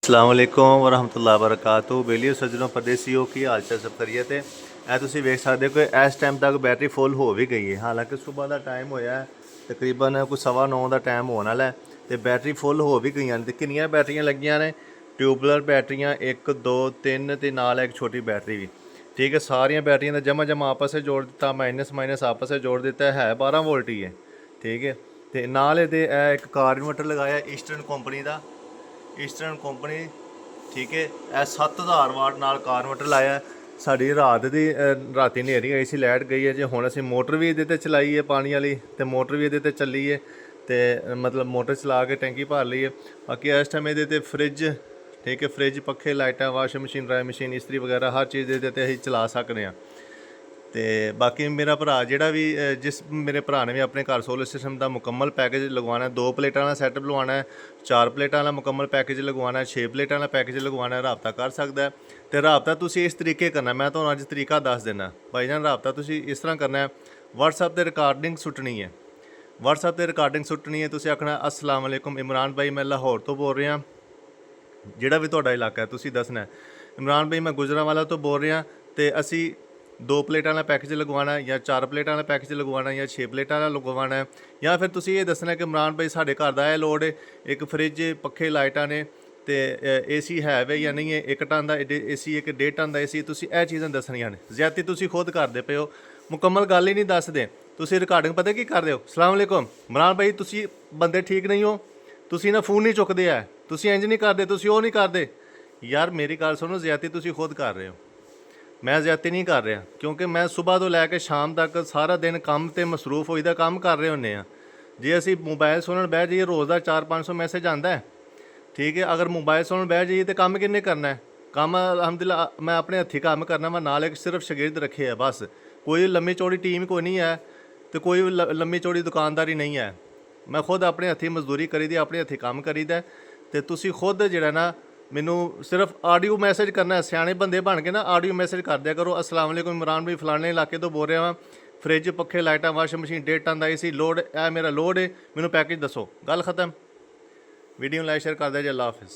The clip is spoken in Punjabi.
अस्सलाम वालेकुम वरहमतुल्लाहि वबरकातुहू। बेलियो सज्जनों परदेसियों की हाल चाल सब खैरियत है। ਇਹ ਤੁਸੀਂ ਵੇਖ ਸਕਦੇ ਹੋ ਕਿ ਇਸ ਟਾਈਮ ਤੱਕ ਬੈਟਰੀ ਫੁੱਲ ਹੋ ਵੀ ਗਈ ਹੈ। ਹਾਲਾਂਕਿ ਸਵੇਰ ਦਾ ਟਾਈਮ ਹੋਇਆ ਤਕਰੀਬਨ ਕੋਈ 9:15 ਦਾ ਟਾਈਮ ਹੋਣ ਵਾਲਾ ਤੇ ਬੈਟਰੀ ਫੁੱਲ ਹੋ ਵੀ ਗਈਆਂ ਨੇ। ਤੇ ਕਿੰਨੀਆਂ ਬੈਟਰੀਆਂ ਲੱਗੀਆਂ ਨੇ? ਟਿਊਬਲਰ ਬੈਟਰੀਆਂ 1 2 3 ਤੇ ਨਾਲ ਇੱਕ ਛੋਟੀ ਬੈਟਰੀ ਵੀ। ਠੀਕ ਹੈ, ਸਾਰੀਆਂ ਬੈਟਰੀਆਂ ਦਾ ਜਮਾ ਆਪਸ ਵਿੱਚ ਜੋੜ ਦਿੱਤਾ, ਮਾਈਨਸ ਆਪਸ ਵਿੱਚ ਜੋੜ ਦਿੱਤਾ ਹੈ 12 ਵੋਲਟ ਹੀ ਹੈ। ਠੀਕ ਹੈ, ਤੇ ਨਾਲ ਇਹਦੇ ਇਹ ਇੱਕ ਕਾਰ ਇਨਵਰਟਰ ਲਗਾਇਆ ਈਸਟਰਨ ਕੰਪਨੀ ਦਾ, ਈਸਟਰਨ ਕੰਪਨੀ। ਠੀਕ ਹੈ, ਇਹ 7000 ਵਾਟ ਨਾਲ ਕਾਰ ਇਨਵਰਟਰ ਲਾਇਆ। ਸਾਡੀ ਰਾਤੀ ਹਨੇਰੀ ਆਈ ਸੀ, ਲਾਈਟ ਗਈ ਹੈ ਜੀ। ਹੁਣ ਅਸੀਂ ਮੋਟਰ ਵੀ ਇਹਦੇ 'ਤੇ ਚਲਾਈ ਹੈ ਪਾਣੀ ਵਾਲੀ, ਤੇ ਮੋਟਰ ਵੀ ਇਹਦੇ 'ਤੇ ਚੱਲੀ ਹੈ, ਤੇ ਮਤਲਬ ਮੋਟਰ ਚਲਾ ਕੇ ਟੈਂਕੀ ਭਰ ਲਈ ਹੈ। ਬਾਕੀ ਇਸ ਟਾਈਮ ਇਹਦੇ 'ਤੇ ਫਰਿੱਜ, ਠੀਕ ਹੈ, ਫਰਿੱਜ, ਪੱਖੇ, ਲਾਈਟਾਂ, ਵਾਸ਼ਿੰਗ ਮਸ਼ੀਨ, ਡਰਾਈ ਮਸ਼ੀਨ, ਇਸਤਰੀ ਵਗੈਰਾ ਹਰ ਚੀਜ਼ ਇਹਦੇ 'ਤੇ ਅਸੀਂ ਚਲਾ ਸਕਦੇ ਹਾਂ। ਤੇ ਬਾਕੀ ਮੇਰਾ ਭਰਾ ਜਿਹੜਾ ਵੀ ਜਿਸ ਮੇਰੇ ਭਰਾ ਨੇ ਵੀ ਆਪਣੇ ਘਰ ਸੋਲਰ ਸਿਸਟਮ ਦਾ ਮੁਕੰਮਲ ਪੈਕੇਜ ਲਗਵਾਉਣਾ, 2 ਪਲੇਟਾਂ ਵਾਲਾ ਸੈਟਅਪ ਲਗਵਾਉਣਾ, 4 ਪਲੇਟਾਂ ਵਾਲਾ ਮੁਕੰਮਲ ਪੈਕੇਜ ਲਗਵਾਉਣਾ, 6 ਪਲੇਟਾਂ ਵਾਲਾ ਪੈਕੇਜ ਲਗਵਾਉਣਾ, ਰਾਬਤਾ ਕਰ ਸਕਦਾ। ਤੇ ਰਾਬਤਾ ਤੁਸੀਂ ਇਸ ਤਰੀਕੇ ਕਰਨਾ, ਮੈਂ ਤੁਹਾਨੂੰ ਅੱਜ ਤਰੀਕਾ ਦੱਸ ਦਿੰਦਾ ਭਾਈ ਜਾਨ। ਰਾਬਤਾ ਤੁਸੀਂ ਇਸ ਤਰ੍ਹਾਂ ਕਰਨਾ ਹੈ, WhatsApp 'ਤੇ ਰਿਕਾਰਡਿੰਗ ਸੁੱਟਣੀ ਹੈ। WhatsApp 'ਤੇ ਰਿਕਾਰਡਿੰਗ ਸੁੱਟਣੀ ਹੈ। ਤੁਸੀਂ ਆਖਣਾ अस्सलाम वालेकुम इमरान भाई, मैं ਲਾਹੌਰ ਤੋਂ ਬੋਲ ਰਿਹਾ। ਜਿਹੜਾ ਵੀ ਤੁਹਾਡਾ ਇਲਾਕਾ ਹੈ ਤੁਸੀਂ ਦੱਸਣਾ इमरान भाई मैं गुजरांवाला ਤੋਂ ਬੋਲ ਰਿਹਾ, ਤੇ ਅਸੀਂ 2 ਪਲੇਟਾਂ ਵਾਲਾ ਪੈਕੇਜ ਲਗਵਾਉਣਾ, ਜਾਂ 4 ਪਲੇਟਾਂ ਵਾਲਾ ਪੈਕੇਜ ਲਗਵਾਉਣਾ, ਜਾਂ 6 ਪਲੇਟਾਂ ਵਾਲਾ ਲਗਵਾਉਣਾ ਹੈ। ਜਾਂ ਫਿਰ ਤੁਸੀਂ ਇਹ ਦੱਸਣਾ ਕਿ ਇਮਰਾਨ ਭਾਈ ਸਾਡੇ ਘਰ ਦਾ ਇਹ ਲੋਡ ਹੈ, ਇੱਕ ਫਰਿੱਜ, ਪੱਖੇ, ਲਾਈਟਾਂ ਨੇ, ਤੇ AC ਹੈ ਵੇ ਜਾਂ ਨਹੀਂ ਹੈ, 1 ਟਨ ਦਾ AC, 1.5 ਟਨ ਦਾ AC। ਤੁਸੀਂ ਇਹ ਚੀਜ਼ਾਂ ਦੱਸਣੀਆਂ ਨੇ। ਜ਼ਿਆਦਤੀ ਤੁਸੀਂ ਖੁਦ ਕਰਦੇ ਪਏ ਹੋ, ਮੁਕੰਮਲ ਗੱਲ ਹੀ ਨਹੀਂ ਦੱਸਦੇ। ਤੁਸੀਂ ਰਿਕਾਰਡਿੰਗ ਪਤਾ ਕੀ ਕਰਦੇ ਹੋ? ਸਲਾਮ ਵਾਲੇਕੁਮ ਇਮਰਾਨ ਭਾਈ, ਤੁਸੀਂ ਬੰਦੇ ਠੀਕ ਨਹੀਂ ਹੋ, ਤੁਸੀਂ ਨਾ ਫੋਨ ਨਹੀਂ ਚੁੱਕਦੇ ਹੈ, ਤੁਸੀਂ ਇੰਜ ਨਹੀਂ ਕਰਦੇ, ਤੁਸੀਂ ਉਹ ਨਹੀਂ ਕਰਦੇ। ਯਾਰ ਮੇਰੀ ਗੱਲ ਸੁਣੋ, ਜ਼ਿਆਦਤੀ ਤੁਸੀਂ ਖੁਦ ਕਰ ਰਹੇ ਹੋ, ਮੈਂ ਜ਼ਿਆਦਤੀ ਨਹੀਂ ਕਰ ਰਿਹਾ। ਕਿਉਂਕਿ ਮੈਂ ਸਵੇਰ ਤੋਂ ਲੈ ਕੇ ਸ਼ਾਮ ਤੱਕ ਸਾਰਾ ਦਿਨ ਕੰਮ 'ਤੇ ਮਸਰੂਫ ਹੋਈਦਾ, ਕੰਮ ਕਰ ਰਹੇ ਹੁੰਦੇ ਹਾਂ। ਜੇ ਅਸੀਂ ਮੋਬਾਈਲ ਸੁਣਨ ਬਹਿ ਜਾਈਏ, ਰੋਜ਼ ਦਾ 400-500 ਮੈਸੇਜ ਆਉਂਦਾ ਹੈ। ਠੀਕ ਹੈ, ਅਗਰ ਮੋਬਾਈਲ ਸੁਣਨ ਬਹਿ ਜਾਈਏ ਤਾਂ ਕੰਮ ਕਿੰਨੇ ਕਰਨਾ ਹੈ? ਕੰਮ ਅਲਹਮਦੁਲਿਲਾ ਮੈਂ ਆਪਣੇ ਹੱਥੀਂ ਕੰਮ ਕਰਨਾ ਵਾ, ਨਾਲ ਇੱਕ ਸਿਰਫ ਸ਼ਾਗਿਰਦ ਰੱਖੇ ਆ ਬਸ। ਕੋਈ ਲੰਮੀ ਚੌੜੀ ਟੀਮ ਕੋਈ ਨਹੀਂ ਹੈ, ਤੇ ਕੋਈ ਲੰਮੀ ਚੌੜੀ ਦੁਕਾਨਦਾਰੀ ਨਹੀਂ ਹੈ। ਮੈਂ ਖੁਦ ਆਪਣੇ ਹੱਥੀਂ ਮਜ਼ਦੂਰੀ ਕਰੀਦੀ, ਆਪਣੇ ਹੱਥੀਂ ਕੰਮ ਕਰੀਦਾ। ਤੇ ਤੁਸੀਂ ਖੁਦ ਜਿਹੜਾ ਨਾ ਮੈਨੂੰ ਸਿਰਫ ਆਡੀਓ ਮੈਸੇਜ ਕਰਨਾ। ਸਿਆਣੇ ਬੰਦੇ ਬਣ ਕੇ ਨਾ ਆਡੀਓ ਮੈਸੇਜ ਕਰ ਦਿਆ ਕਰੋ। अस्सलाम वालेकुम इमरान भाई, ਫਲਾਣੇ ਇਲਾਕੇ ਤੋਂ ਬੋਲ ਰਿਹਾ ਵਾਂ, ਫਰਿੱਜ, ਪੱਖੇ, ਲਾਈਟਾਂ, ਵਾਸ਼ਿੰਗ ਮਸ਼ੀਨ, 1.5 ਟਨ ਦਾ AC ਲੋਡ, ਇਹ ਮੇਰਾ ਲੋਡ ਹੈ, ਮੈਨੂੰ ਪੈਕੇਜ ਦੱਸੋ, ਗੱਲ ਖਤਮ। ਵੀਡੀਓ ਲਾਈਕ ਸ਼ੇਅਰ ਕਰ ਦਿਆ ਜੀ। ਅੱਲਾ ਹਾਫਿਜ਼।